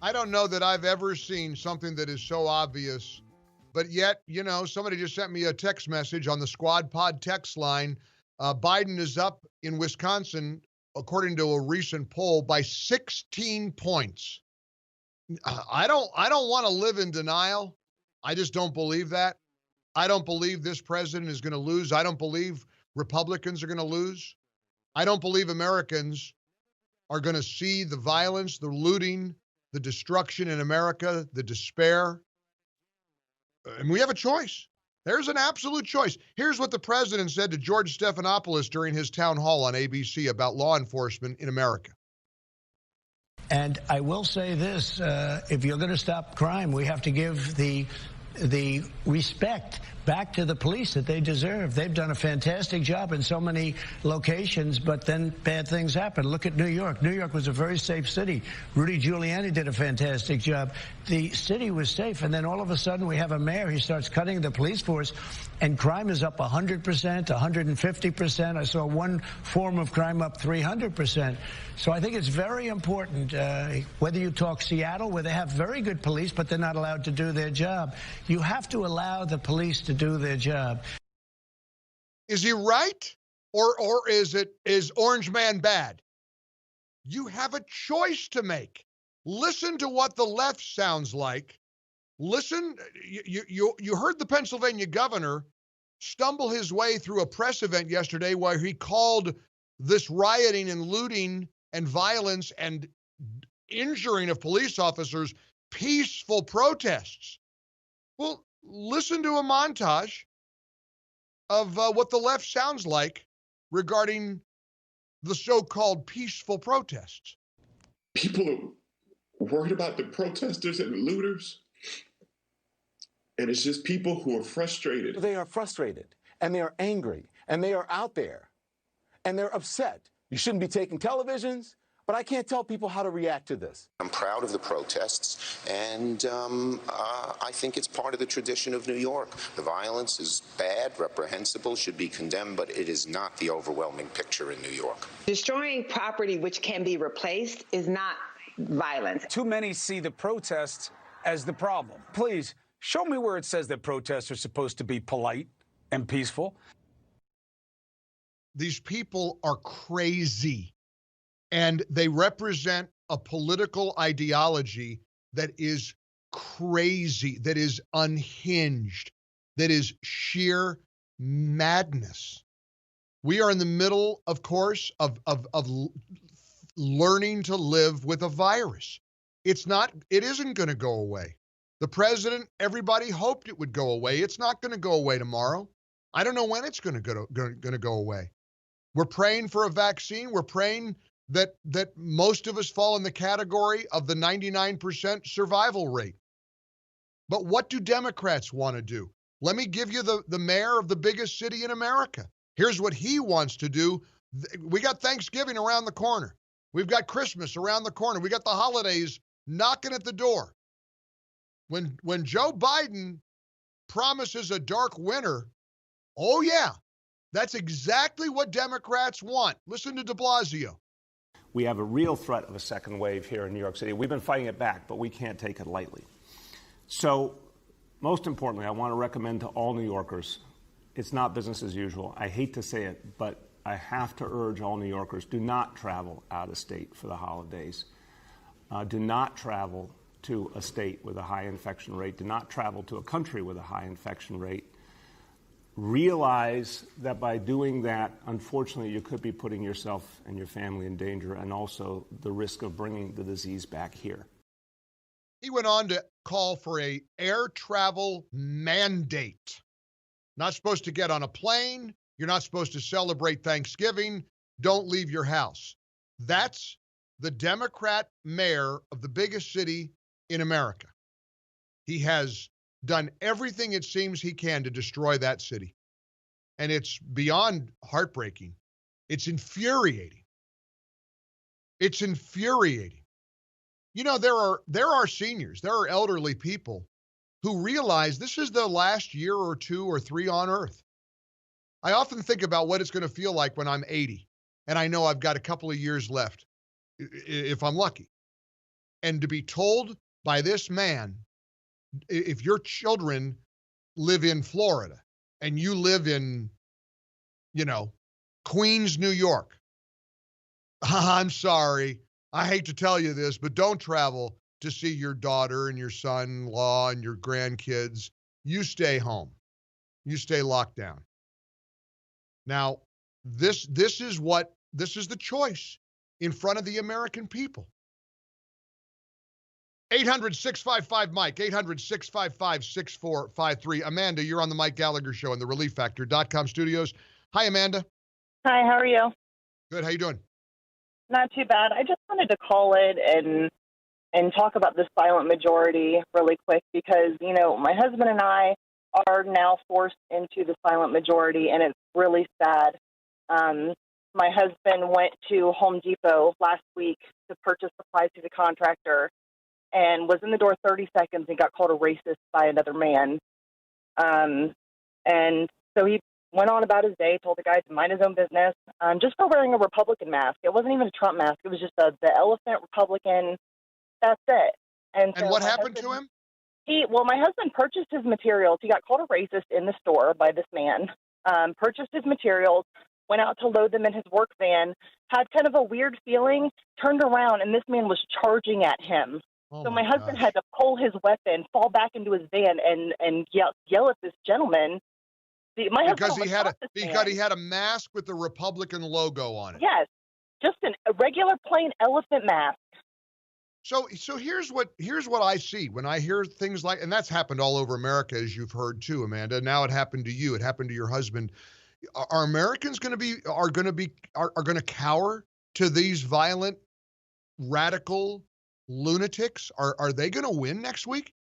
I don't know that I've ever seen something that is so obvious, but yet, somebody just sent me a text message on the Squad Pod text line. Biden is up in Wisconsin, according to a recent poll, by 16 points. I don't want to live in denial. I just don't believe that. I don't believe this president is going to lose. I don't believe Republicans are going to lose. I don't believe Americans are going to see the violence, the looting, the destruction in America, the despair. And we have a choice. There's an absolute choice. Here's what the president said to George Stephanopoulos during his town hall on ABC about law enforcement in America. And I will say this, if you're going to stop crime, we have to give the respect back to the police that they deserve. They've done a fantastic job in so many locations, but then bad things happen. Look at New York. New York was a very safe city. Rudy Giuliani did a fantastic job. The city was safe, and then all of a sudden we have a mayor. He starts cutting the police force, and crime is up 100%, 150%. I saw one form of crime up 300%. So I think it's very important, whether you talk Seattle, where they have very good police, but they're not allowed to do their job. You have to allow the police to do their job. Is he right? Or is Orange Man bad? You have a choice to make. Listen to what the left sounds like. Listen, you heard the Pennsylvania governor stumble his way through a press event yesterday where he called this rioting and looting and violence and injuring of police officers peaceful protests. Well, listen to a montage of what the left sounds like regarding the so-called peaceful protests. People are worried about the protesters and the looters, and it's just people who are frustrated. They are frustrated, and they are angry, and they are out there, and they're upset. You shouldn't be taking televisions, but I can't tell people how to react to this. I'm proud of the protests, and I think it's part of the tradition of New York. The violence is bad, reprehensible, should be condemned, but it is not the overwhelming picture in New York. Destroying property which can be replaced is not violence. Too many see the protests as the problem. Please, show me where it says that protests are supposed to be polite and peaceful. These people are crazy. And they represent a political ideology that is crazy, that is unhinged, that is sheer madness. We are in the middle, of course, of learning to live with a virus. It isn't going to go away. The president, everybody hoped it would go away. It's not going to go away tomorrow. I don't know when it's going to go away. We're praying for a vaccine. We're praying that most of us fall in the category of the 99% survival rate. But what do Democrats want to do? Let me give you the mayor of the biggest city in America. Here's what he wants to do. We got Thanksgiving around the corner. We've got Christmas around the corner. We got the holidays knocking at the door. When Joe Biden promises a dark winter, oh yeah, that's exactly what Democrats want. Listen to de Blasio. We have a real threat of a second wave here in New York City. We've been fighting it back, but we can't take it lightly. So, most importantly, I want to recommend to all New Yorkers, it's not business as usual. I hate to say it, but I have to urge all New Yorkers, do not travel out of state for the holidays. Do not travel to a state with a high infection rate. Do not travel to a country with a high infection rate. Realize that by doing that, unfortunately, you could be putting yourself and your family in danger, and also the risk of bringing the disease back here. He went on to call for an air travel mandate. Not supposed to get on a plane. You're not supposed to celebrate Thanksgiving. Don't leave your house. That's the Democrat mayor of the biggest city in America. He has done everything it seems he can to destroy that city. And it's beyond heartbreaking. It's infuriating. It's infuriating. You know, there are seniors, there are elderly people who realize this is their last year or 2 or 3 on Earth. I often think about what it's going to feel like when I'm 80, and I know I've got a couple of years left, if I'm lucky. And to be told by this man, if your children live in Florida and you live in, Queens, New York, I'm sorry. I hate to tell you this, but don't travel to see your daughter and your son-in-law and your grandkids. You stay home. You stay locked down. Now, this is the choice in front of the American people. 800-655-MIKE, 800-655-6453. Amanda, you're on the Mike Gallagher Show in the ReliefFactor.com studios. Hi, Amanda. Hi, how are you? Good. How you doing? Not too bad. I just wanted to call it and talk about this silent majority really quick because, my husband and I are now forced into the silent majority, and it's really sad. My husband went to Home Depot last week to purchase supplies to the contractor and was in the door 30 seconds and got called a racist by another man. And so he went on about his day, told the guy to mind his own business, just for wearing a Republican mask. It wasn't even a Trump mask. It was just the elephant Republican. That's it. And so what happened to him? My husband purchased his materials. He got called a racist in the store by this man, purchased his materials, went out to load them in his work van, had kind of a weird feeling, turned around, and this man was charging at him. So my husband had to pull his weapon, fall back into his van, and yell at this gentleman. Because he had a mask with the Republican logo on it. Yes, just a regular plain elephant mask. So here's what I see when I hear things like, and that's happened all over America, as you've heard too, Amanda. Now it happened to you. It happened to your husband. Are Americans going to cower to these violent, radical lunatics? Are they going to win next week?